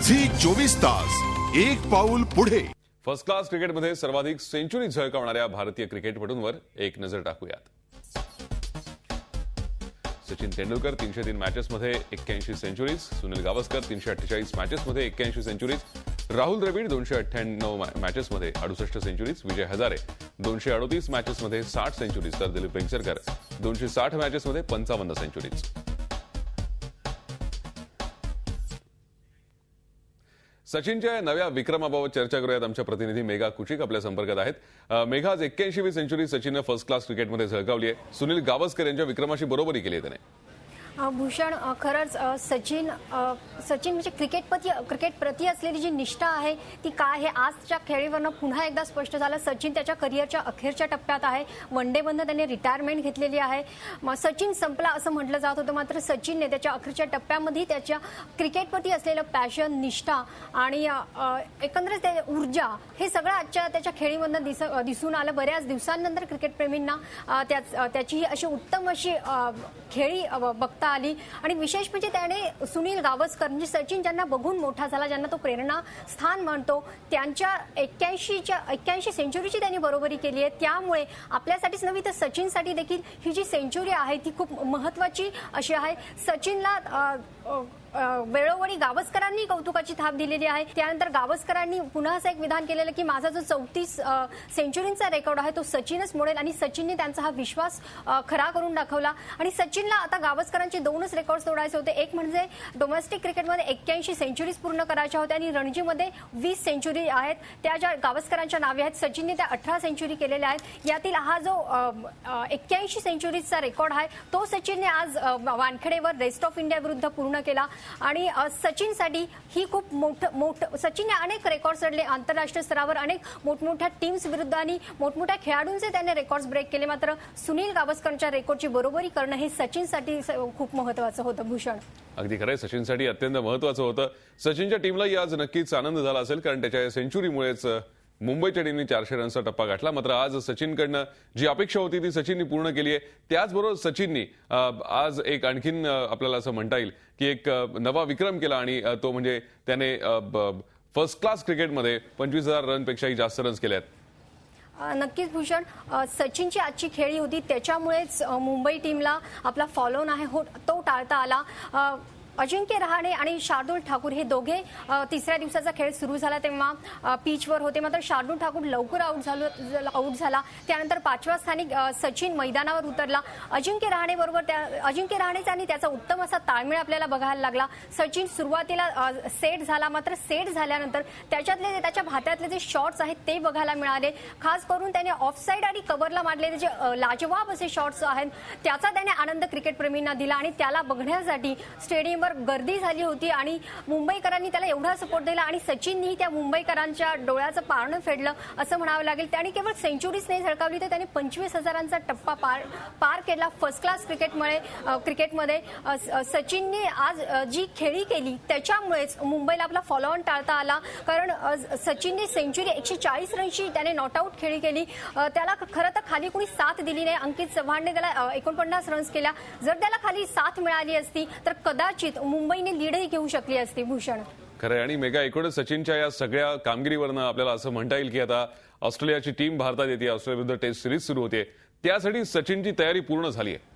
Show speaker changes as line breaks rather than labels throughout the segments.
Zee 24 तास एक पाऊल पुढे।
फर्स्ट क्लास क्रिकेटमध्ये सर्वाधिक सेंचुरी झळकावणाऱ्या भारतीय क्रिकेटपटूंवर एक नजर टाकूयात। सचिन तेंडुलकर 303 मॅचेसमध्ये 81 सेंचुरीज, सुनील गावस्कर 348 मॅचेसमध्ये 81 सेंचुरीज, राहुल द्रविड 298 मॅचेसमध्ये 68 सेंचुरीज, विजय हजारे 238 मॅचेसमध्ये 60 सेंचुरीज, तर दिलीप वेंगसरकर 260 मॅचेसमध्ये 55 सेंचुरीज। सचिनच्या नव्या विक्रमाबाबत चर्चा करूयात। आमच्या प्रतिनिधी मेघा कुचिक आपल्या संपर्कात आहेत। मेघा, आज 81वी सेंचुरी सचिनने फर्स्ट क्लास क्रिकेटमध्ये झळकावली आहे। सुनील गावस्कर यांच्या विक्रमाशी बरोबरी केली आहे त्याने।
भूषण, खरंच सचिन म्हणजे क्रिकेट प्रती असलेली जी निष्ठा आहे ती काय आहे आजच्या खेळीवरनं पुन्हा एकदा स्पष्ट झालं। सचिन त्याच्या करिअरच्या अखेरच्या टप्प्यात आहे। वन डे मधून त्याने रिटायरमेंट घेतलेली आहे। सचिन संपला असं म्हटलं जात होतं, मात्र सचिनने त्याच्या अखेरच्या टप्प्यामध्ये त्याच्या क्रिकेटप्रती असलेलं पॅशन, निष्ठा आणि एकंदरीत ऊर्जा हे सगळं आजच्या त्याच्या खेळीमधून दिसून आलं। बऱ्याच दिवसांनंतर क्रिकेटप्रेमींना त्याची अशी उत्तम अशी खेळी बघता आली आणि विशेष म्हणजे त्याने सुनील गावस्कर म्हणजे सचिन ज्यांना बघून मोठा झाला, ज्यांना तो प्रेरणा स्थान मानतो, त्यांच्या 81 सेंचुरीची त्यांनी बरोबरी केली आहे। त्यामुळे आपल्यासाठीच नव्हे तर सचिनसाठी देखील ही जी सेंचुरी आहे ती खूप महत्त्वाची अशी आहे। सचिनला वेळोवेळी गावस्करांनी कौतुकाची थाप दिलेली आहे। त्यानंतर गावस्करांनी पुन्हा असं एक विधान केलेलं की माझा जो 34 सेंचुरींचा रेकॉर्ड आहे तो सचिनच मोडेल आणि सचिनने त्यांचा हा विश्वास खरा करून दाखवला। आणि सचिनला आता गावस्करांचे दोनच रेकॉर्ड तोडायचे होते। एक म्हणजे डोमेस्टिक क्रिकेटमध्ये 81 सेंचुरीज पूर्ण करायच्या होत्या आणि रणजीमध्ये 20 सेंचुरी आहेत त्या ज्या गावस्करांच्या नावे आहेत। सचिनने त्या 18 सेंचुरी केलेल्या आहेत। यातील हा जो 81 सेंचुरीजचा रेकॉर्ड आहे तो सचिनने आज वानखेडेवर रेस्ट ऑफ इंडिया विरुद्ध पूर्ण केला। आणि सचिनसाठी ही खूप मोठं सचिनने अनेक रेकॉर्ड सडले आंतरराष्ट्रीय स्तरावर, अनेक मोठमोठ्या टीम्स विरुद्ध आणि मोठमोठ्या खेळाडूंचे त्याने रेकॉर्ड्स ब्रेक केले। मात्र सुनील गावस्करच्या रेकॉर्डची बरोबरी करणं हे सचिनसाठी खूप महत्त्वाचं होतं। भूषण,
अगदी खरंय, सचिनसाठी अत्यंत महत्त्वाचं होतं। सचिनच्या टीमलाही आज नक्कीच आनंद झाला असेल, कारण त्याच्या सेंचुरीमुळेच मुंबईच्या टीमने 400 रन्सचा टप्पा गाठला। मात्र आज सचिनकडनं जी अपेक्षा होती ती सचिनने पूर्ण केली आहे। त्याचबरोबर सचिननी आज एक आणखीन आपल्याला असं म्हणता येईल की एक नवा विक्रम केला आणि तो म्हणजे त्याने फर्स्ट क्लास क्रिकेटमध्ये 25,000 रनपेक्षाही जास्त रन्स केले आहेत।
नक्कीच भूषण, सचिनची आजची खेळी होती त्याच्यामुळेच मुंबई टीमला आपला फॉलोऑन आहे तो टाळता आला। अजिंक्य रहाणे आणि शार्दुल ठाकूर हे दोघे तिसऱ्या दिवसाचा खेळ सुरू झाला तेव्हा पिचवर होते, मात्र शार्दुल ठाकूर लवकर आऊट झाला। त्यानंतर 5व्या स्थानी सचिन मैदानावर उतरला। अजिंक्य रहाणेचा आणि त्याचा उत्तम असा ताळमेळ आपल्याला बघायला लागला। सचिन सुरुवातीला सेट झाला, मात्र सेट झाल्यानंतर त्याच्या भात्यातले जे शॉट्स आहेत ते बघायला मिळाले। खास करून त्याने ऑफसाईड आणि कव्हरला मारलेले जे लाजवाब असे शॉट्स आहेत त्याचा त्याने आनंद क्रिकेटप्रेमींना दिला आणि त्याला बघण्यासाठी स्टेडियमवर गर्दी झाली होती आणि मुंबईकरांनी त्याला एवढा सपोर्ट दिला आणि सचिननी त्या मुंबईकरांच्या डोळ्याचं पारणं फेडलं असं म्हणावं लागेल। त्याने केवळ सेंचुरीच नाही झळकावली तर त्याने 25,000चा टप्पा पार केला फर्स्ट क्लास क्रिकेटमध्ये। सचिनने आज जी खेळी केली त्याच्यामुळेच मुंबईला आपला फॉलोऑन टाळता आला, कारण सचिनने सेंचुरी 140 रनची त्याने नॉट आऊट खेळी केली। त्याला खरं तर खाली कोणी साथ दिली नाही। अंकित चव्हाणने त्याला 49 रन्स केल्या। जर त्याला खाली साथ मिळाली असती तर कदाचित मुंबईने लीडही घेऊ शकली असती। भूषण,
खरं आणि मेघा, एकूणच सचिनच्या या सगळ्या कामगिरीवरनं आपल्याला असं म्हणता येईल की आता ऑस्ट्रेलियाची टीम भारतात येते, ऑस्ट्रेलिया विरुद्ध टेस्ट सिरीज सुरू होते, त्यासाठी सचिनची तयारी पूर्ण झाली आहे।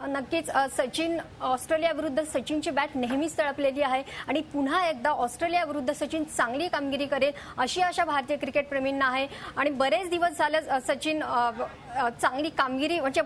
नक्कीच सचिन ऑस्ट्रेलिया विरुद्ध सचिनची बॅट नेहमीच तळपलेली आहे आणि पुन्हा एकदा ऑस्ट्रेलिया विरुद्ध सचिन चांगली कामगिरी करेल अशी आशा भारतीय क्रिकेटप्रेमींना आहे। आणि बरेच दिवस झाले सचिन चांगली कामगिरी म्हणजे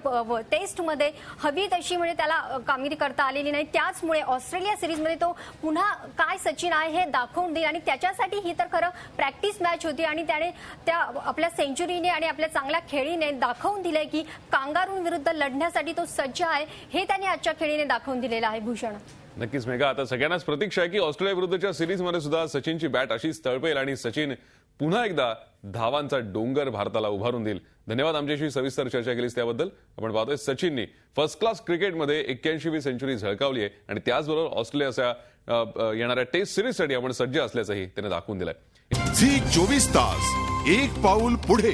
टेस्टमध्ये हवी तशी म्हणजे त्याला कामगिरी करता आलेली नाही। त्याचमुळे ऑस्ट्रेलिया सिरीजमध्ये तो पुन्हा काय सचिन आहे हे दाखवून देईल आणि त्याच्यासाठी ही तर खरं प्रॅक्टिस मॅच होती आणि त्याने त्या आपल्या सेंचुरीने आणि आपल्या चांगल्या खेळीने दाखवून दिले की कांगारूंविरुद्ध लढण्यासाठी तो सज्ज आहे, हे त्याने आजच्या खेळीने दाखवून दिलेलं आहे। भूषण,
नक्कीच मेघा, आता सगळ्यांनाच प्रतीक्षा आहे की ऑस्ट्रेलिया विरुद्धच्या सिरीजमध्ये सुद्धा सचिनची बॅट अशीच तळपेल आणि सचिन पुन्हा एकदा धावांचा डोंगर भारताला उभारून देईल। धन्यवाद आमच्याशी सविस्तर चर्चा केलीस त्याबद्दल। आपण पाहतोय सचिनने फर्स्ट क्लास क्रिकेटमध्ये 81वी सेंचुरी झळकावली आहे आणि त्याचबरोबर ऑस्ट्रेलियाच्या येणाऱ्या टेस्ट सिरीजसाठी आपण सज्ज असल्याचंही त्याने दाखवून दिलंय।
झी 24 तास एक पाऊल पुढे।